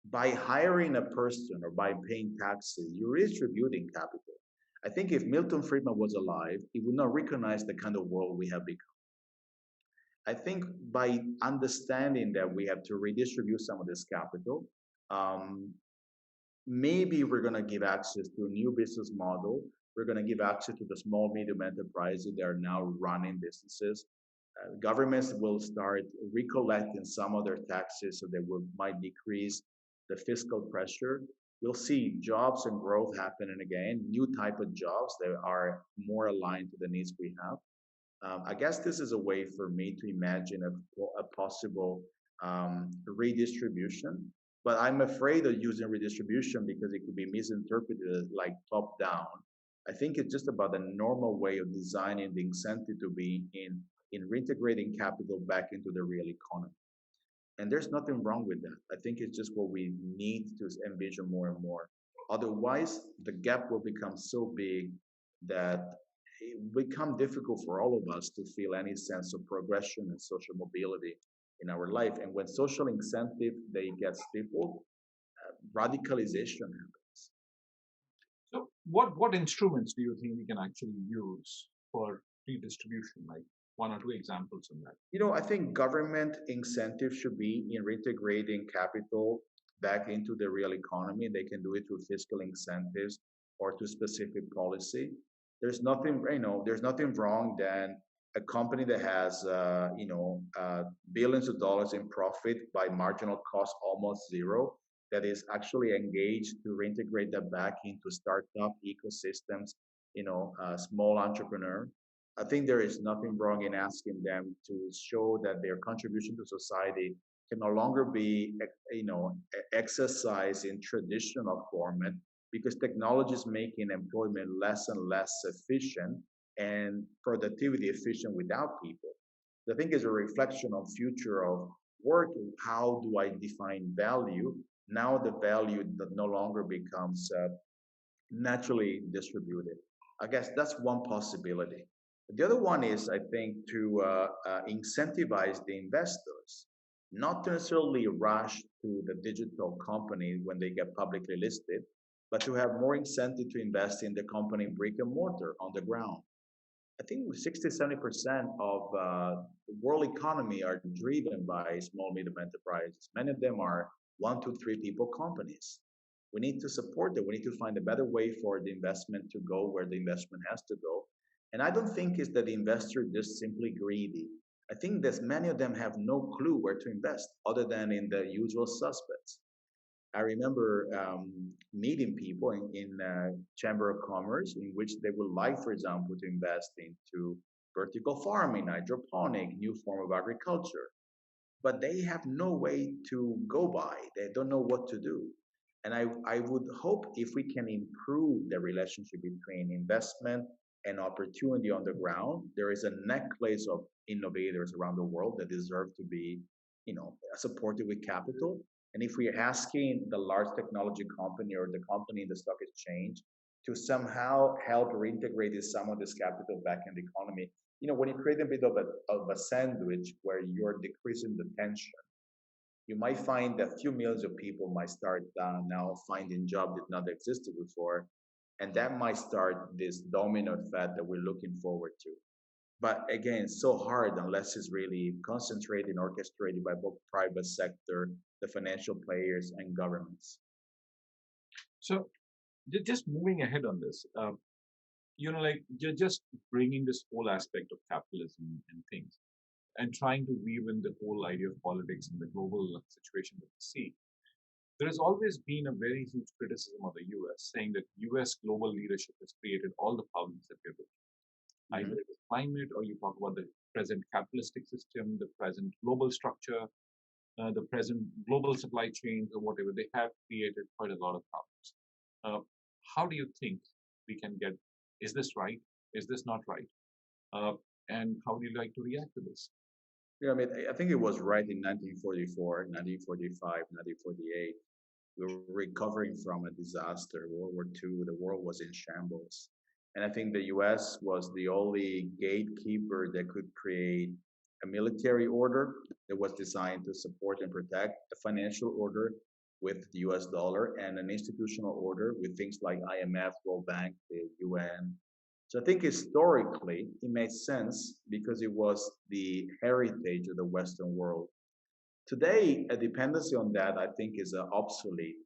by hiring a person or by paying taxes, you're redistributing capital. I think if Milton Friedman was alive, he would not recognize the kind of world we have become. I think by understanding that we have to redistribute some of this capital, um, maybe we're going to give access to a new business model. We're going to give access to the small, medium enterprises that are now running businesses. Governments will start recollecting some of their taxes so they might decrease the fiscal pressure. We'll see jobs and growth happening again, new type of jobs that are more aligned to the needs we have. I guess this is a way for me to imagine a possible redistribution, but I'm afraid of using redistribution because it could be misinterpreted as like top down. I think it's just about the normal way of designing the incentive to be in reintegrating capital back into the real economy. And there's nothing wrong with that. I think it's just what we need to envision more and more. Otherwise, the gap will become so big that it will become difficult for all of us to feel any sense of progression and social mobility in our life. And when social incentive they get stifled, radicalization happens. So, what instruments do you think we can actually use for redistribution? Like one or two examples on that. I think government incentives should be in reintegrating capital back into the real economy. They can do it through fiscal incentives or to specific policy. There's nothing wrong than a company that has, billions of dollars in profit by marginal cost almost zero, that is actually engaged to reintegrate that back into startup ecosystems, small entrepreneur. I think there is nothing wrong in asking them to show that their contribution to society can no longer be, exercised in traditional format because technology is making employment less and less efficient and productivity efficient without people. I think is a reflection of future of work. How do I define value? Now the value that no longer becomes naturally distributed. I guess that's one possibility. The other one is, I think, to incentivize the investors, not to necessarily rush to the digital company when they get publicly listed, but to have more incentive to invest in the company brick and mortar on the ground. I think 60, 70% of the world economy are driven by small, medium enterprises. Many of them are 1 to 3 people companies. We need to support them. We need to find a better way for the investment to go where the investment has to go. And I don't think it's that the investor is just simply greedy. I think that many of them have no clue where to invest other than in the usual suspects. I remember meeting people in Chamber of Commerce in which they would like, for example, to invest into vertical farming, hydroponic, new form of agriculture, but they have no way to go by. They don't know what to do. And I would hope if we can improve the relationship between investment and opportunity on the ground, there is a necklace of innovators around the world that deserve to be, supported with capital. And if we're asking the large technology company or the company in the stock exchange to somehow help reintegrate some of this capital back in the economy, when you create a bit of a sandwich where you're decreasing the tension, you might find that few millions of people might start now finding jobs that not existed before, and that might start this domino effect that we're looking forward to. But again, it's so hard unless it's really concentrated and orchestrated by both private sector, the financial players, and governments. So, just moving ahead on this, like you're just bringing this whole aspect of capitalism and things, and trying to weave in the whole idea of politics and the global situation that we see. There has always been a very huge criticism of the US, saying that US global leadership has created all the problems that we're looking at. Either it is climate, or you talk about the present capitalistic system, the present global structure, the present global supply chains, or whatever. They have created quite a lot of problems. How do you think we can get? Is this right? Is this not right? And how do you like to react to this? Yeah, I mean, I think it was right in 1944, 1945, 1948. We were recovering from a disaster, World War II. The world was in shambles. And I think the US was the only gatekeeper that could create a military order that was designed to support and protect the financial order with the US dollar and an institutional order with things like IMF, World Bank, the UN. So I think historically it made sense because it was the heritage of the Western world. Today, a dependency on that I think is obsolete.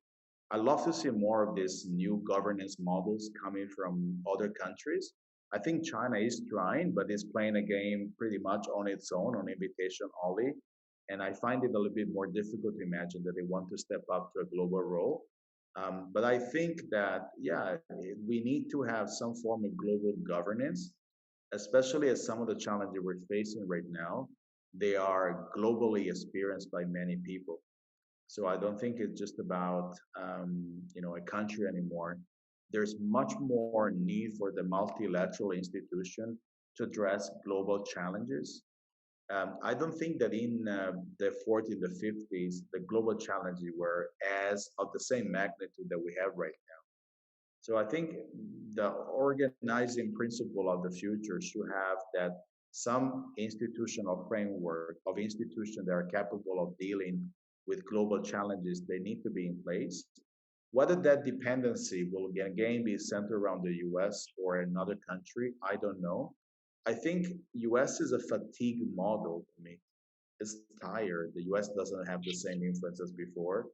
I love to see more of these new governance models coming from other countries. I think China is trying, but it's playing a game pretty much on its own, on invitation only. And I find it a little bit more difficult to imagine that they want to step up to a global role. But I think that, yeah, we need to have some form of global governance, especially as some of the challenges we're facing right now, they are globally experienced by many people. So I don't think it's just about a country anymore. There's much more need for the multilateral institution to address global challenges. I don't think that in the 40s, the 50s, the global challenges were as of the same magnitude that we have right now. So I think the organizing principle of the future should have that some institutional framework of institutions that are capable of dealing with global challenges, they need to be in place. Whether that dependency will again be centered around the US or another country, I don't know. I think US is a fatigue model to me. It's tired. The US doesn't have the same influence as before.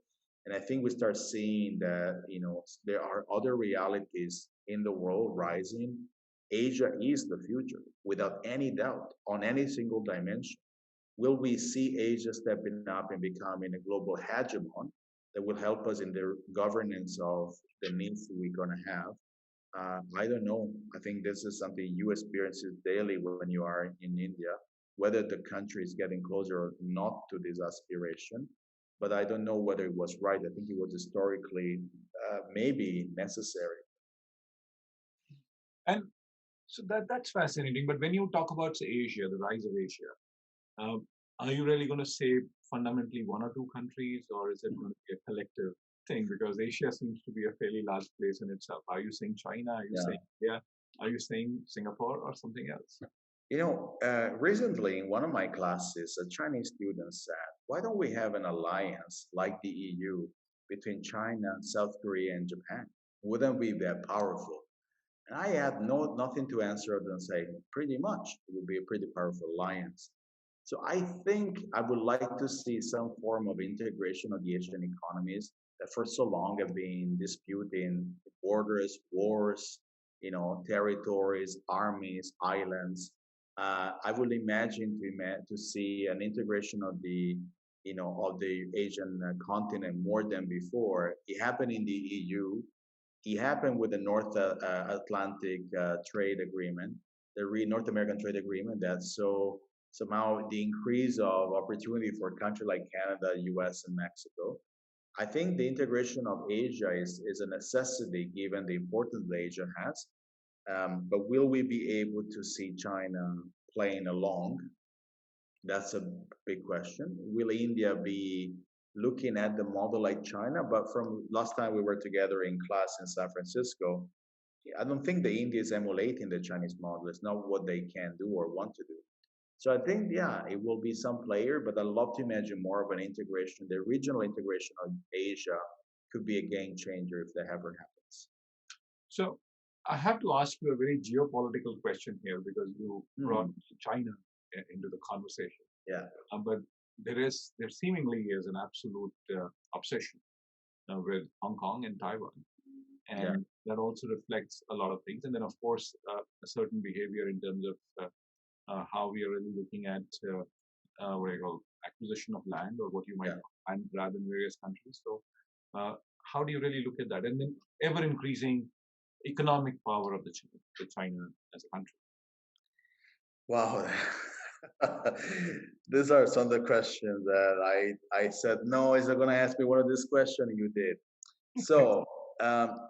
And I think we start seeing that, there are other realities in the world rising. Asia is the future, without any doubt, on any single dimension. Will we see Asia stepping up and becoming a global hegemon that will help us in the governance of the needs we're going to have? I don't know. I think this is something you experience daily when you are in India, whether the country is getting closer or not to this aspiration. But I don't know whether it was right. I think it was historically maybe necessary. And so that's fascinating. But when you talk about, say, Asia, the rise of Asia, are you really going to say fundamentally one or two countries, or is it going to be a collective thing? Because Asia seems to be a fairly large place in itself. Are you saying China? Are you saying India? Are you saying Singapore or something else? Recently in one of my classes, a Chinese student said, why don't we have an alliance like the EU between China, South Korea, and Japan? Wouldn't we be that powerful? And I had nothing to answer other than say, pretty much, it would be a pretty powerful alliance. So I think I would like to see some form of integration of the Asian economies that for so long have been disputing borders, wars, territories, armies, islands. I would imagine to see an integration of the Asian continent more than before. It happened in the EU. It happened with the North Atlantic Trade Agreement, the North American Trade Agreement. So somehow the increase of opportunity for a country like Canada, US, and Mexico. I think the integration of Asia is a necessity given the importance that Asia has. But will we be able to see China playing along? That's a big question. Will India be looking at the model like China? But from last time we were together in class in San Francisco, I don't think the India is emulating the Chinese model. It's not what they can do or want to do. So I think, yeah, it will be some player, but I'd love to imagine more of an integration. The regional integration of Asia could be a game changer if that ever happens. So I have to ask you a very geopolitical question here because you brought China into the conversation. Yeah. But there seemingly is an absolute obsession with Hong Kong and Taiwan. And that also reflects a lot of things. And then, of course, a certain behavior in terms of how we are really looking at what I call acquisition of land, or what you might call land grab in various countries. So how do you really look at that? And then ever increasing economic power of the China as a country. Wow. These are some of the questions that I said, no, is not going to ask me one of these questions, and you did. So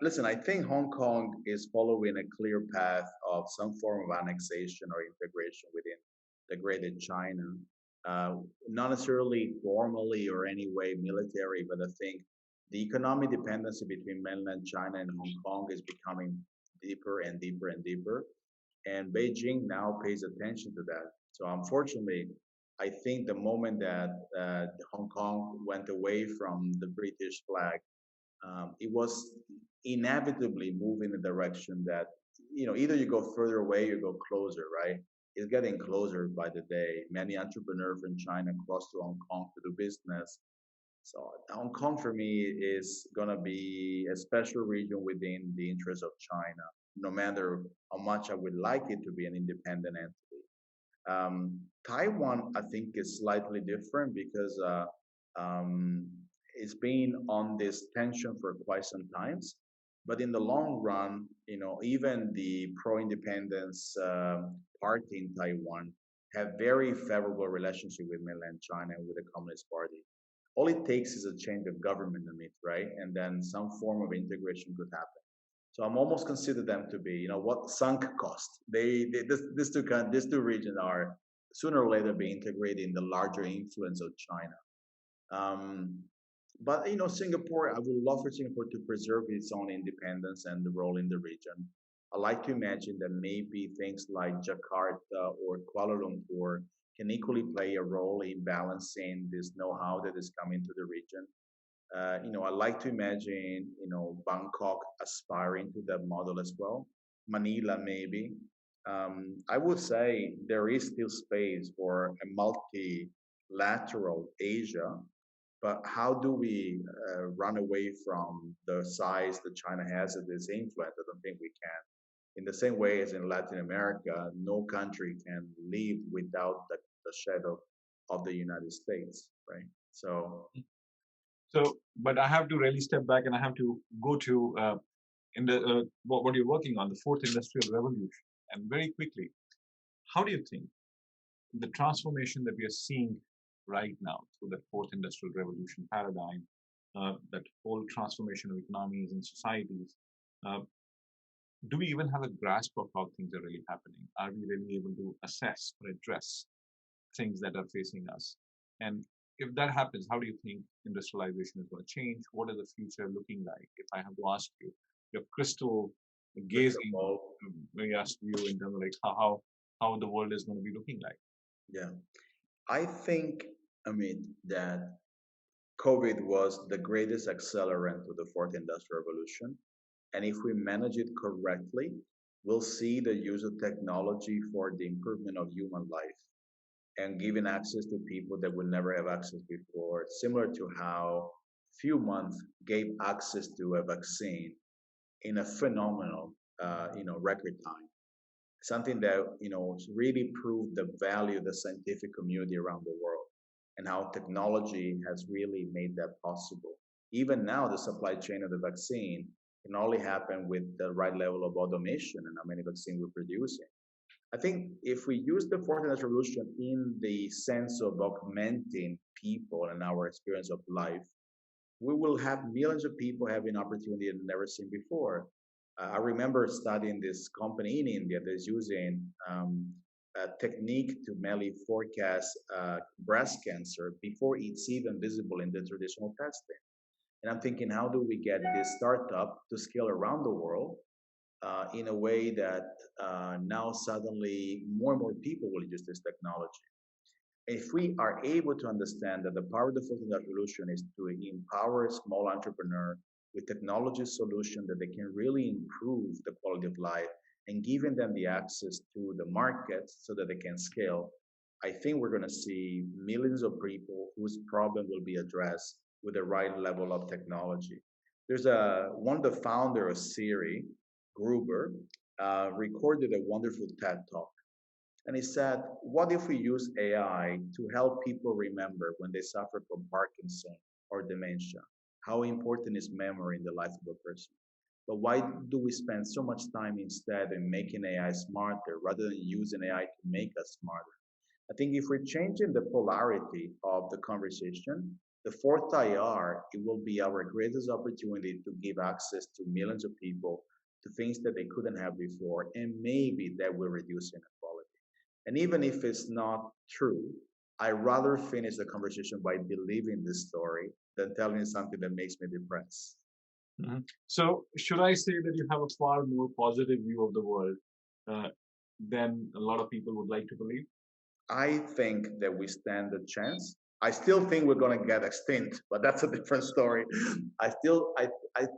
listen, I think Hong Kong is following a clear path of some form of annexation or integration within the Greater China. Not necessarily formally or any way military, but I think the economic dependency between mainland China and Hong Kong is becoming deeper and deeper and deeper. And Beijing now pays attention to that. So unfortunately, I think the moment that Hong Kong went away from the British flag, it was inevitably moving in the direction that, either you go further away, you go closer, right? It's getting closer by the day. Many entrepreneurs from China cross to Hong Kong to do business. So Hong Kong for me is going to be a special region within the interest of China, no matter how much I would like it to be an independent entity. Taiwan, I think, is slightly different because it's been on this tension for quite some times. But in the long run, even the pro-independence party in Taiwan have very favorable relationship with mainland China and with the Communist Party. All it takes is a change of government in it, right? And then some form of integration could happen. So I'm almost consider them to be, what sunk cost. These two regions are sooner or later be integrated in the larger influence of China. But Singapore, I would love for Singapore to preserve its own independence and the role in the region. I like to imagine that maybe things like Jakarta or Kuala Lumpur can equally play a role in balancing this know-how that is coming to the region. I like to imagine, Bangkok aspiring to that model as well. Manila, maybe. I would say there is still space for a multilateral Asia, but how do we run away from the size that China has of this influence? I don't think we can. In the same way as in Latin America, no country can live without the shadow of the United States, right? So, So, but I have to really step back and I have to go to in the what you're working on, the fourth industrial revolution, and very quickly, how do you think the transformation that we are seeing right now through that fourth industrial revolution paradigm, that whole transformation of economies and societies, uh, do we even have a grasp of how things are really happening? Are we really able to assess or address things that are facing us? And if that happens, how do you think industrialization is going to change? What is the future looking like? If I have to ask you, your crystal gazing, yes, view in terms of like how the world is going to be looking like. yeah, I think, that COVID was the greatest accelerant to the fourth industrial revolution. And if we manage it correctly, we'll see the use of technology for the improvement of human life and giving access to people that would never have access before, similar to how few months gave access to a vaccine in a phenomenal, record time. Something that really proved the value of the scientific community around the world and how technology has really made that possible. Even now, the supply chain of the vaccine can only happen with the right level of automation and how many vaccines we're producing. I think if we use the fourth industrial revolution in the sense of augmenting people and our experience of life, we will have millions of people having opportunity they've never seen before. I remember studying this company in India that's using a technique to merely forecast breast cancer before it's even visible in the traditional testing. And I'm thinking, how do we get this startup to scale around the world in a way that now suddenly more and more people will use this technology? If we are able to understand that the power of the fourth industrial revolution is to empower small entrepreneur with technology solution that they can really improve the quality of life and giving them the access to the market so that they can scale, I think we're going to see millions of people whose problem will be addressed with the right level of technology. There's one of the founder of Siri, Gruber, recorded a wonderful TED talk. And he said, what if we use AI to help people remember when they suffer from Parkinson or dementia? How important is memory in the life of a person? But why do we spend so much time instead in making AI smarter rather than using AI to make us smarter? I think if we're changing the polarity of the conversation, the fourth IR, it will be our greatest opportunity to give access to millions of people to things that they couldn't have before, and maybe that will reduce inequality. And even if it's not true, I rather finish the conversation by believing this story than telling something that makes me depressed. Mm-hmm. So, should I say that you have a far more positive view of the world uh, than a lot of people would like to believe? I think that we stand a chance. I still think we're going to get extinct, but that's a different story. I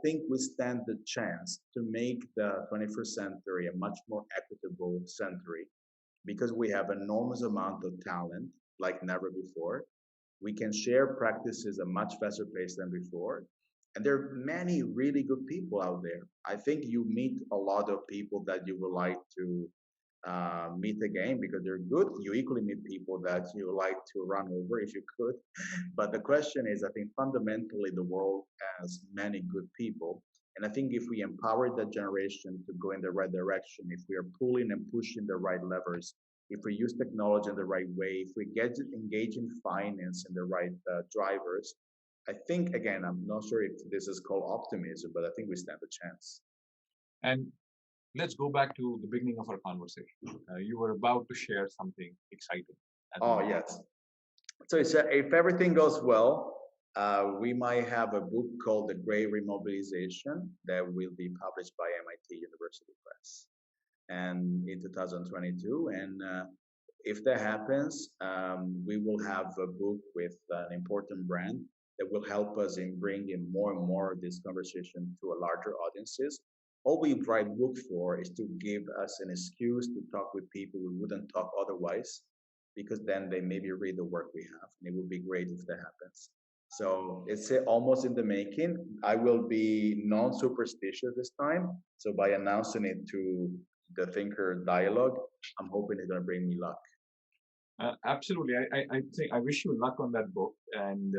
think we stand the chance to make the 21st century a much more equitable century because we have enormous amount of talent like never before. We can share practices at a much faster pace than before. And there are many really good people out there. I think you meet a lot of people that you would like to meet again because they're good. You equally meet people that you like to run over if you could. But the question is, I think fundamentally the world has many good people. And I think if we empower that generation to go in the right direction, if we are pulling and pushing the right levers, if we use technology in the right way, if we get engaged in finance in the right drivers, I think, again, I'm not sure if this is called optimism, but I think we stand a chance. And let's go back to the beginning of our conversation. You were about to share something exciting. Oh, yes. So if everything goes well, We might have a book called The Great Remobilization that will be published by MIT University Press and in 2022. And if that happens, we will have a book with an important brand that will help us in bringing more and more of this conversation to a larger audiences. All we write book for is to give us an excuse to talk with people we wouldn't talk otherwise, because then they maybe read the work we have, and it would be great if that happens. So it's almost in the making. I will be non-superstitious this time. So by announcing it to the Thinker Dialogue, I'm hoping it's going to bring me luck. Absolutely. I think I wish you luck on that book, and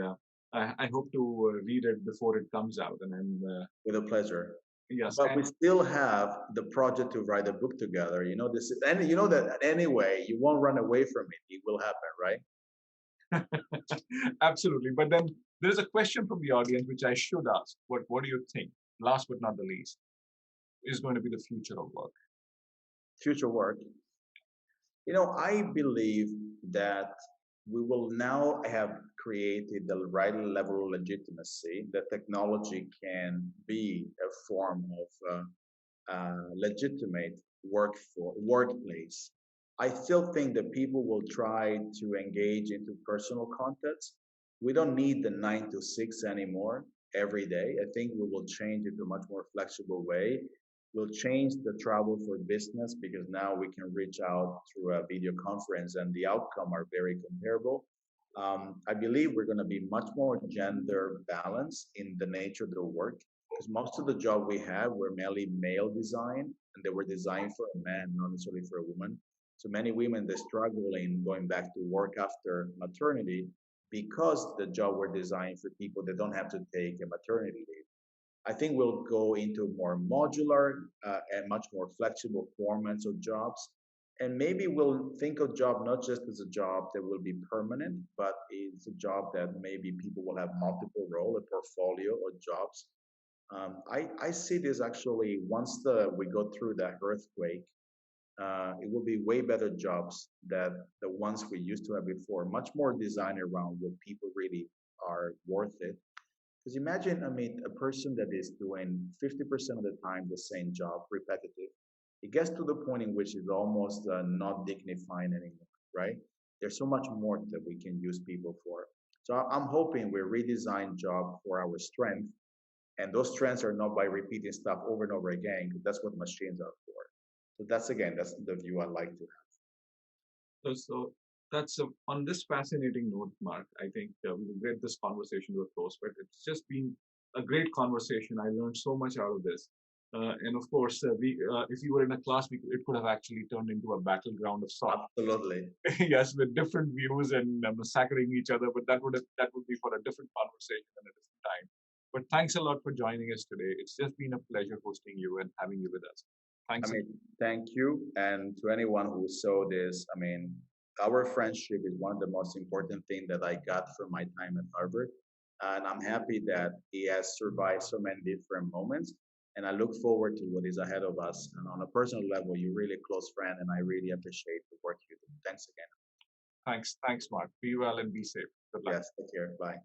I hope to read it before it comes out. And then, With a pleasure. yes, But we and still have the project to write a book together. You know this, and you know that anyway. You won't run away from it. It will happen, right? absolutely. But then there is a question from the audience which I should ask. What do you think? Last but not the least, is going to be the future of work? Future work. You know, I believe that we will now have created the right level of legitimacy that technology can be a form of legitimate workplace. I still think that people will try to engage into personal context. We don't need the 9 to 6 anymore every day. I think we will change it to a much more flexible way. We'll change the travel for business because now we can reach out through a video conference and the outcome are very comparable. I believe we're going to be much more gender balanced in the nature of the work because most of the job we have were mainly male design and they were designed for a man, not necessarily for a woman. So many women they struggle in going back to work after maternity because the job were designed for people that don't have to take a maternity leave. I think we'll go into more modular and much more flexible formats of jobs. And maybe we'll think of job not just as a job that will be permanent, but it's a job that maybe people will have multiple role, a portfolio of jobs. I see this actually once we go through that earthquake, it will be way better jobs than the ones we used to have before, much more designed around what people really are worth it. Because imagine, I mean, a person that is doing 50% of the time the same job, repetitive, it gets to the point in which it's almost not dignifying anymore, right? There's so much more that we can use people for. So I'm hoping we redesign job for our strength, and those strengths are not by repeating stuff over and over again, because that's what machines are for. So that's the view I like to have. So that's on this fascinating note, Mark. I think we will get this conversation to a close, but it's just been a great conversation. I learned so much out of this. And of course, if you were in a class, it could have actually turned into a battleground of sorts. Absolutely. Yes, with different views and massacring each other, but that would be for a different conversation and a different time. But thanks a lot for joining us today. It's just been a pleasure hosting you and having you with us. Thanks. I mean, thank you. And to anyone who saw this, I mean, our friendship is one of the most important things that I got from my time at Harvard. And I'm happy that he has survived so many different moments. And I look forward to what is ahead of us. And on a personal level, you're really a close friend, and I really appreciate the work you do. Thanks again. Thanks, Mark. Be well and be safe. Good luck. Yes, take care. Bye.